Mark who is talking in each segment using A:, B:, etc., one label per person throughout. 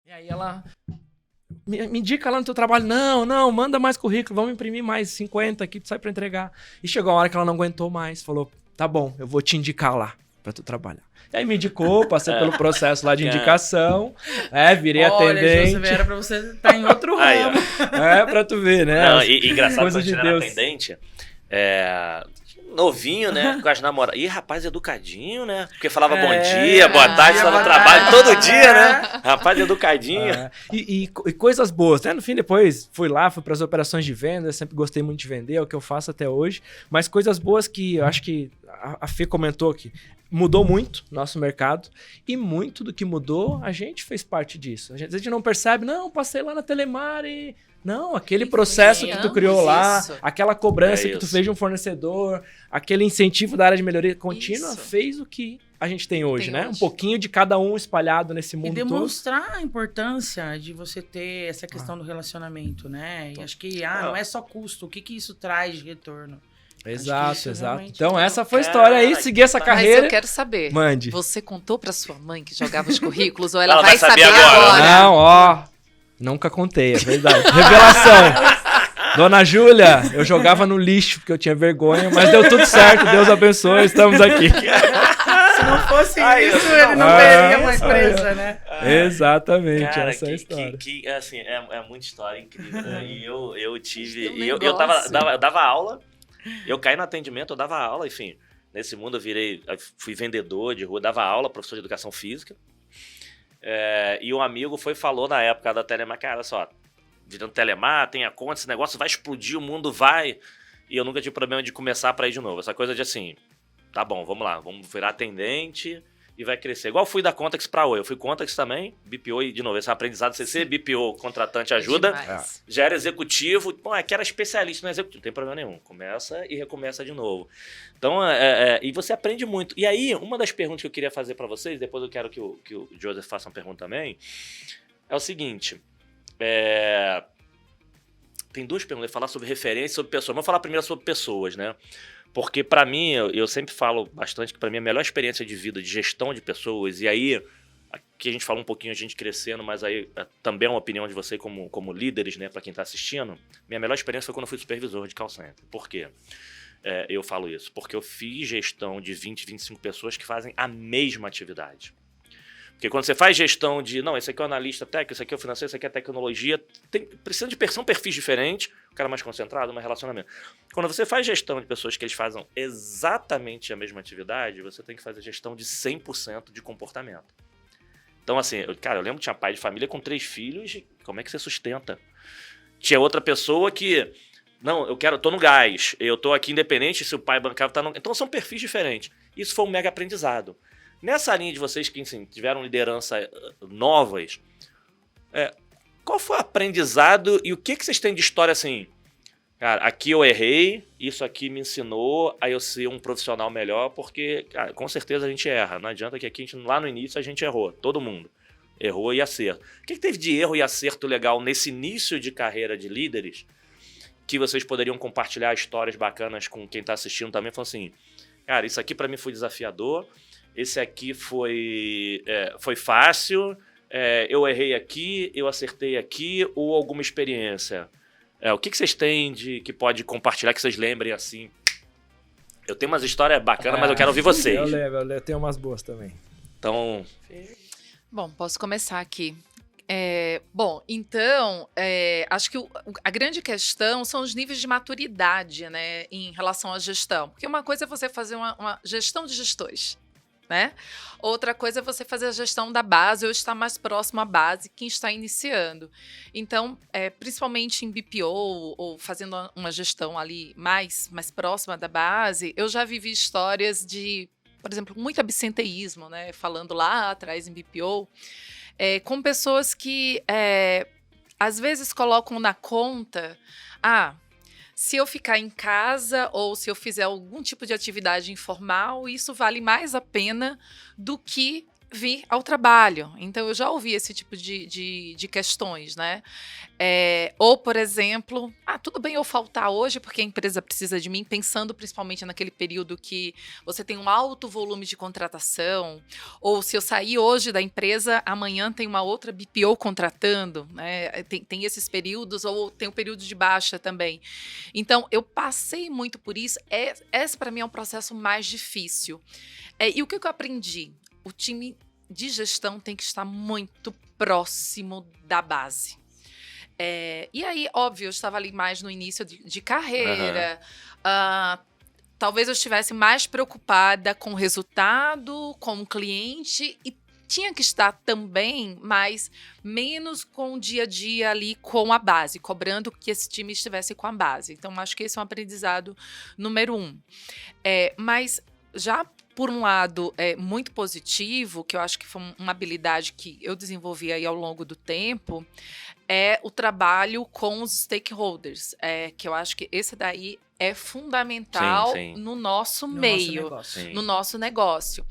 A: E aí ela... Me indica lá no teu trabalho. Não, manda mais currículo, vamos imprimir mais 50 aqui, tu sai pra entregar. E chegou a hora que ela não aguentou mais, falou, tá bom, eu vou te indicar lá pra tu trabalhar. E aí me indicou, passei pelo processo lá de indicação, virei atendente.
B: Olha, era pra você estar em outro ramo.
A: Pra tu ver, né?
C: Não, e engraçado,
A: coisa
C: quando
A: de
C: a gente
A: Deus.
C: era atendente, novinho, né? Com as namoradas. Ih, rapaz educadinho, né? Porque falava bom dia, boa tarde, tá no trabalho todo dia, né? Rapaz educadinho.
A: E coisas boas, né? No fim, depois fui para as operações de venda, sempre gostei muito de vender, é o que eu faço até hoje. Mas coisas boas que eu acho que a Fê comentou aqui. Mudou muito nosso mercado e muito do que mudou, a gente fez parte disso. A gente não percebe, passei lá na Telemar e... Não, aquele processo que tu criou lá, aquela cobrança que tu fez de um fornecedor, aquele incentivo da área de melhoria contínua fez o que a gente tem hoje, né? Um pouquinho de cada um espalhado nesse mundo todo.
B: E demonstrar a importância de você ter essa questão do relacionamento, né? E acho que não é só custo, o que isso traz de retorno?
A: Exato. Então essa foi a história aí, seguir essa carreira.
D: Mas eu quero saber.
A: Mande.
D: Você contou pra sua mãe que jogava os currículos ou ela vai
C: saber
D: saber agora?
A: Não, nunca contei, é verdade. Revelação. Dona Júlia, eu jogava no lixo porque eu tinha vergonha, mas deu tudo certo, Deus abençoe, estamos aqui.
B: Se não fosse isso, ele não teria uma empresa, né?
A: Exatamente,
C: cara,
A: essa é a história.
C: Assim, é muita história incrível, né? E eu tive...
D: Eu
C: dava aula, eu caí no atendimento, eu dava aula, enfim. Nesse mundo eu fui vendedor de rua, dava aula, professor de educação física. E um amigo falou na época da Telemar, cara, olha só, virando Telemar, tem a conta, esse negócio vai explodir, o mundo vai. E eu nunca tive problema de começar pra ir de novo. Essa coisa de assim, tá bom, vamos lá, vamos virar atendente e vai crescer. Igual eu fui da Contax pra Oi, eu fui Contax também, BPO, e de novo, esse aprendizado, CC, BPO, contratante ajuda, já era executivo, que era especialista no executivo, não tem problema nenhum, começa e recomeça de novo. Então, e você aprende muito. E aí, uma das perguntas que eu queria fazer pra vocês, depois eu quero que o Joseph faça uma pergunta também, é o seguinte, tem duas perguntas, falar sobre referência e sobre pessoas. Vamos falar primeiro sobre pessoas, né? Porque pra mim, eu sempre falo bastante que pra mim a melhor experiência de vida, de gestão de pessoas, e aí, aqui a gente fala um pouquinho a gente crescendo, mas aí também é uma opinião de você como líderes, né, pra quem tá assistindo, minha melhor experiência foi quando eu fui supervisor de call center. Por quê? Eu falo isso? Porque eu fiz gestão de 20, 25 pessoas que fazem a mesma atividade. Porque quando você faz gestão de, esse aqui é o analista técnico, esse aqui é o financeiro, esse aqui é a tecnologia, precisa são perfis diferentes, o cara mais concentrado, mais relacionamento. Quando você faz gestão de pessoas que eles fazem exatamente a mesma atividade, você tem que fazer gestão de 100% de comportamento. Então, assim, eu lembro que tinha pai de família com 3 filhos, como é que você sustenta? Tinha outra pessoa que, tô no gás, eu tô aqui independente se o pai bancário tá no... Então são perfis diferentes. Isso foi um mega aprendizado. Nessa linha de vocês que tiveram liderança novas, qual foi o aprendizado e o que vocês têm de história assim? Cara, aqui eu errei, isso aqui me ensinou a eu ser um profissional melhor, porque com certeza a gente erra. Não adianta que aqui lá no início a gente errou, todo mundo errou e acerto. O que teve de erro e acerto legal nesse início de carreira de líderes que vocês poderiam compartilhar histórias bacanas com quem está assistindo também? Falando assim, cara, isso aqui para mim foi desafiador. Esse aqui foi fácil, eu errei aqui, eu acertei aqui, ou alguma experiência. O que vocês têm que pode compartilhar, que vocês lembrem assim? Eu tenho umas histórias bacanas, mas eu quero ouvir vocês.
A: Eu tenho umas boas também.
C: Então...
D: Bom, posso começar aqui. Então, acho que a grande questão são os níveis de maturidade, né, em relação à gestão. Porque uma coisa é você fazer uma gestão de gestores, né? Outra coisa é você fazer a gestão da base ou estar mais próximo à base, quem está iniciando. Então, principalmente em BPO ou fazendo uma gestão ali mais próxima da base, eu já vivi histórias de, por exemplo, muito absenteísmo, né? Falando lá atrás em BPO, com pessoas que às vezes colocam na conta, se eu ficar em casa ou se eu fizer algum tipo de atividade informal, isso vale mais a pena do que vir ao trabalho. Então, eu já ouvi esse tipo de questões, né? Ou, por exemplo, tudo bem eu faltar hoje porque a empresa precisa de mim, pensando principalmente naquele período que você tem um alto volume de contratação, ou se eu sair hoje da empresa, amanhã tem uma outra BPO contratando, né? Tem esses períodos, ou tem o período de baixa também. Então, eu passei muito por isso. Esse, para mim, é um processo mais difícil. E o que eu aprendi? O time de gestão tem que estar muito próximo da base. E aí, óbvio, eu estava ali mais no início de carreira. Talvez eu estivesse mais preocupada com o resultado, com o cliente, e tinha que estar também, mas menos com o dia a dia ali com a base, cobrando que esse time estivesse com a base. Então, acho que esse é um aprendizado número 1. Mas já por um lado muito positivo, que eu acho que foi uma habilidade que eu desenvolvi aí ao longo do tempo, é o trabalho com os stakeholders, que eu acho que esse daí é fundamental no nosso meio, no nosso negócio.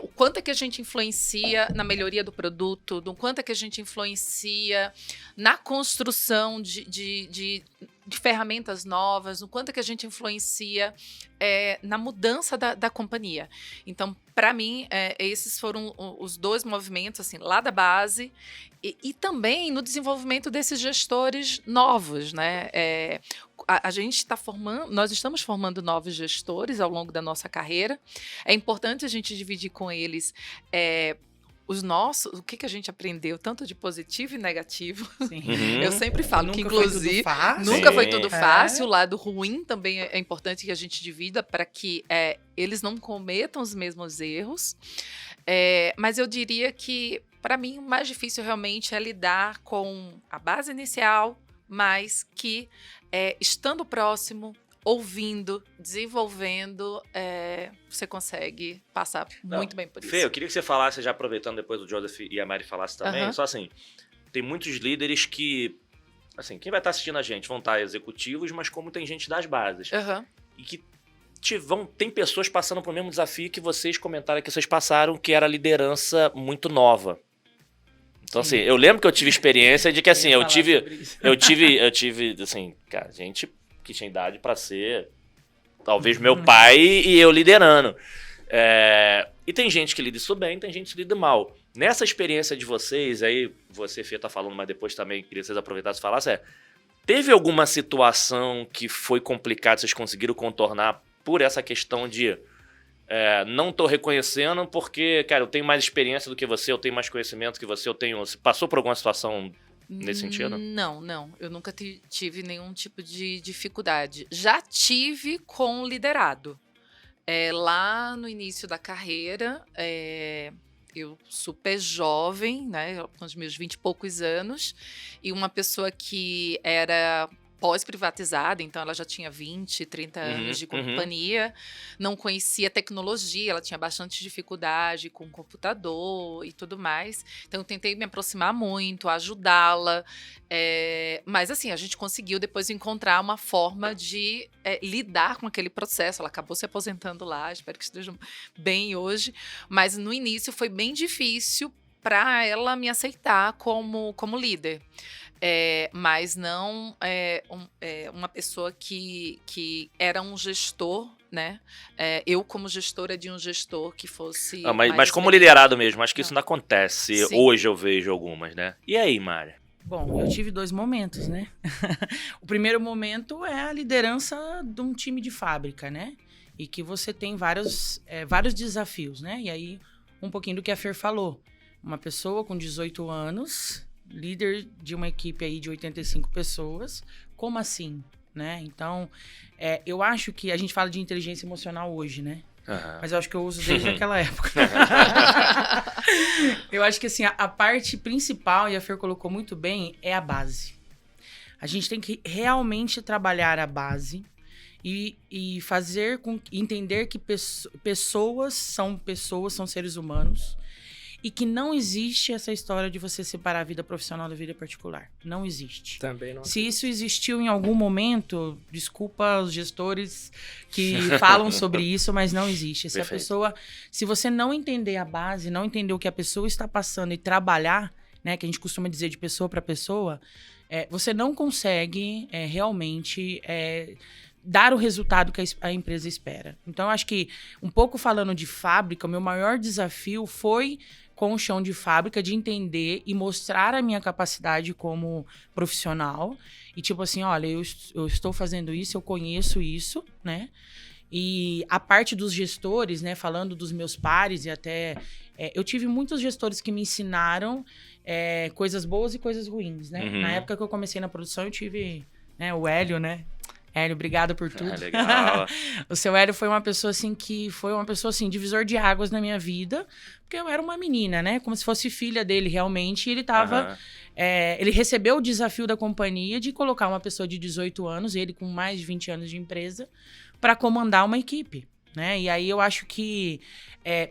D: O quanto é que a gente influencia na melhoria do produto, do quanto é que a gente influencia na construção de ferramentas novas, no quanto é que a gente influencia na mudança da companhia. Então, para mim, esses foram os 2 movimentos, assim, lá da base e também no desenvolvimento desses gestores novos, né? A gente está formando, nós estamos formando novos gestores ao longo da nossa carreira. É importante a gente dividir com eles o que a gente aprendeu, tanto de positivo e negativo.
B: Sim.
D: Eu sempre falo que, inclusive, nunca foi tudo fácil. O lado ruim também é importante que a gente divida para que eles não cometam os mesmos erros. Mas eu diria que, para mim, o mais difícil realmente é lidar com a base inicial, mas que, estando próximo, ouvindo, desenvolvendo, você consegue passar muito bem por isso.
C: Fê, eu queria que você falasse, já aproveitando depois do Joseph e a Mari falasse também, só assim, tem muitos líderes que, assim, quem vai estar assistindo a gente vão estar executivos, mas como tem gente das bases, e que tem pessoas passando pelo mesmo desafio que vocês comentaram que vocês passaram, que era a liderança muito nova. Então, assim, eu lembro que eu tive experiência de que, assim, eu tive, assim, cara, gente que tinha idade para ser, talvez, meu pai e eu liderando. E tem gente que lida isso bem, tem gente que lida mal. Nessa experiência de vocês, aí você, Fê, tá falando, mas depois também queria que vocês aproveitassem e falassem, teve alguma situação que foi complicada, vocês conseguiram contornar por essa questão de não tô reconhecendo porque, cara, eu tenho mais experiência do que você, eu tenho mais conhecimento que você, você passou por alguma situação nesse sentido?
D: Não. Eu nunca tive nenhum tipo de dificuldade. Já tive com liderado. Lá no início da carreira, eu super jovem, né, com os meus 20 e poucos anos, e uma pessoa que era pós-privatizada, então ela já tinha 20, 30 anos de companhia, não conhecia tecnologia, ela tinha bastante dificuldade com computador e tudo mais. Então eu tentei me aproximar muito, ajudá-la, mas assim, a gente conseguiu depois encontrar uma forma de lidar com aquele processo. Ela acabou se aposentando lá, espero que esteja bem hoje, mas no início foi bem difícil para ela me aceitar como líder. Mas não uma pessoa que era um gestor, né? Eu, como gestora de um gestor que fosse.
C: Mas como liderado mesmo, acho que isso não acontece. Sim. Hoje eu vejo algumas, né? E aí, Mari?
B: Bom, eu tive 2 momentos, né? O primeiro momento é a liderança de um time de fábrica, né? E que você tem vários desafios, né? E aí, um pouquinho do que a Fer falou. Uma pessoa com 18 anos, líder de uma equipe aí de 85 pessoas, como assim, né? Então, eu acho que a gente fala de inteligência emocional hoje, né? Mas eu acho que eu uso desde aquela época. Eu acho que, assim, a parte principal, e a Fer colocou muito bem, é a base. A gente tem que realmente trabalhar a base e entender que pessoas são seres humanos, e que não existe essa história de você separar a vida profissional da vida particular. Não existe.
A: Também não.
B: Se isso existiu em algum momento, desculpa os gestores que falam sobre isso, mas não existe. Se a
C: Perfeito.
B: pessoa, se você não entender a base, não entender o que a pessoa está passando e trabalhar, né, que a gente costuma dizer de pessoa para pessoa, você não consegue realmente dar o resultado que a empresa espera. Então, eu acho que, um pouco falando de fábrica, o meu maior desafio foi com o chão de fábrica, de entender e mostrar a minha capacidade como profissional. E tipo assim, olha, eu estou fazendo isso, eu conheço isso, né? E a parte dos gestores, né, falando dos meus pares e até... eu tive muitos gestores que me ensinaram coisas boas e coisas ruins, né?
C: Uhum.
B: Na época que eu comecei na produção, eu tive o Hélio, né? Hélio, obrigado por tudo.
C: Legal.
B: O seu Hélio foi uma pessoa assim divisor de águas na minha vida, porque eu era uma menina, né? Como se fosse filha dele realmente, e ele tava... ele recebeu o desafio da companhia de colocar uma pessoa de 18 anos, ele com mais de 20 anos de empresa, para comandar uma equipe, né? E aí eu acho que,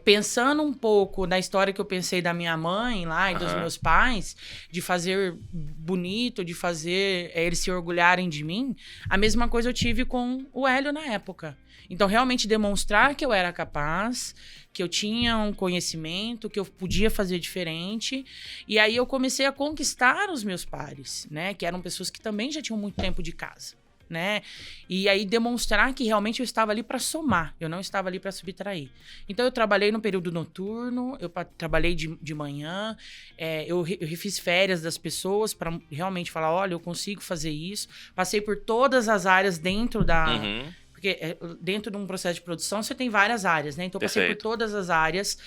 B: pensando um pouco na história que eu pensei da minha mãe lá e dos meus pais, de fazer bonito, de fazer eles se orgulharem de mim, a mesma coisa eu tive com o Hélio na época. Então, realmente demonstrar que eu era capaz, que eu tinha um conhecimento, que eu podia fazer diferente. E aí eu comecei a conquistar os meus pares, né? Que eram pessoas que também já tinham muito tempo de casa, né? E aí demonstrar que realmente eu estava ali para somar, eu não estava ali para subtrair. Então eu trabalhei no período noturno, eu trabalhei de manhã, eu refiz férias das pessoas para realmente falar, olha, eu consigo fazer isso. Passei por todas as áreas dentro da... Porque dentro de um processo de produção você tem várias áreas, né? Então eu passei por todas as áreas,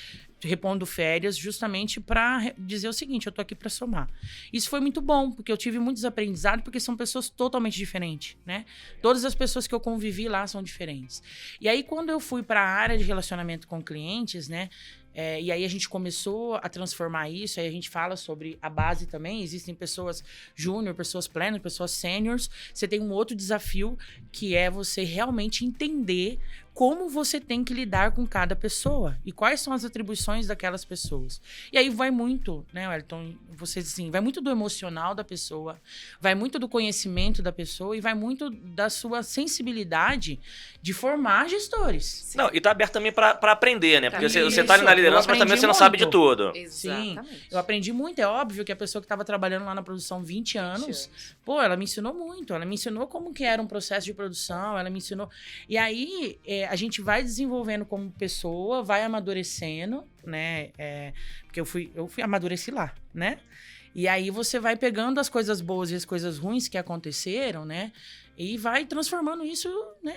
B: repondo férias, justamente para dizer o seguinte, eu tô aqui para somar. Isso foi muito bom, porque eu tive muitos aprendizados, porque são pessoas totalmente diferentes, né? Todas as pessoas que eu convivi lá são diferentes. E aí, quando eu fui para a área de relacionamento com clientes, né? E aí a gente começou a transformar isso, aí a gente fala sobre a base também, existem pessoas júnior, pessoas pleno, pessoas sêniores. Você tem um outro desafio, que é você realmente entender como você tem que lidar com cada pessoa e quais são as atribuições daquelas pessoas. E aí vai muito, né, Wellington, você assim, vai muito do emocional da pessoa, vai muito do conhecimento da pessoa e vai muito da sua sensibilidade de formar gestores.
D: Sim.
C: Não, e tá aberto também pra aprender, né? Porque
B: Isso,
C: você tá ali na liderança, mas também você não sabe de
B: muito.
C: tudo.
D: Exatamente.
B: Sim, eu aprendi muito. É óbvio que a pessoa que estava trabalhando lá na produção 20 anos, pô, ela me ensinou muito. Ela me ensinou como que era um processo de produção, ela me ensinou... E aí, a gente vai desenvolvendo como pessoa, vai amadurecendo, né? Porque eu fui amadureci lá, né? E aí você vai pegando as coisas boas e as coisas ruins que aconteceram, né? E vai transformando isso, né?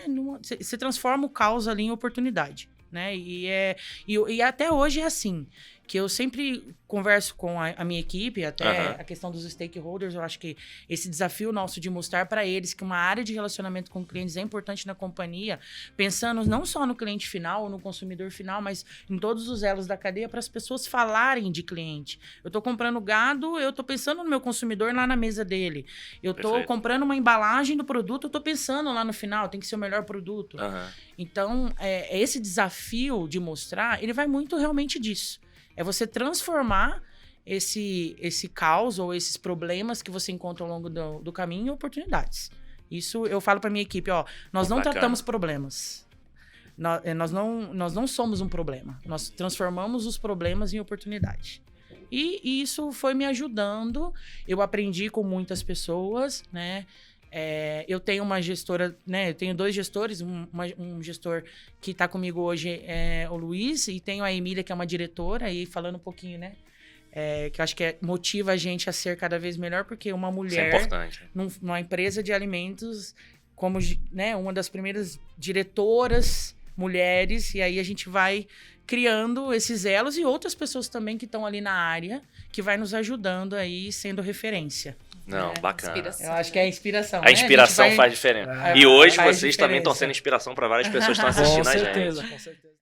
B: Você transforma o caos ali em oportunidade, né? E até hoje é assim, que eu sempre converso com a minha equipe, até a questão dos stakeholders, eu acho que esse desafio nosso de mostrar para eles que uma área de relacionamento com clientes é importante na companhia, pensando não só no cliente final ou no consumidor final, mas em todos os elos da cadeia, para as pessoas falarem de cliente. Eu estou comprando gado, eu estou pensando no meu consumidor lá na mesa dele. Eu estou comprando uma embalagem do produto, eu estou pensando lá no final, tem que ser o melhor produto. Então, esse desafio de mostrar, ele vai muito realmente disso. É você transformar esse caos ou esses problemas que você encontra ao longo do caminho em oportunidades. Isso eu falo para minha equipe, ó, nós não tratamos problemas. Nós não somos um problema. Nós transformamos os problemas em oportunidade. E isso foi me ajudando. Eu aprendi com muitas pessoas, né? Eu tenho uma gestora, né? Eu tenho 2 gestores, um gestor que está comigo hoje é o Luiz, e tenho a Emília, que é uma diretora, e falando um pouquinho, né? Que eu acho que motiva a gente a ser cada vez melhor, porque uma mulher,
C: isso é importante.
B: Numa empresa de alimentos, como, né, uma das primeiras diretoras mulheres, e aí a gente vai criando esses elos e outras pessoas também que estão ali na área, que vai nos ajudando aí, sendo referência.
C: Não, bacana.
B: Eu acho que é a inspiração.
C: A inspiração faz diferença. E hoje vocês também estão sendo inspiração para várias pessoas que estão assistindo a gente.
A: Com certeza.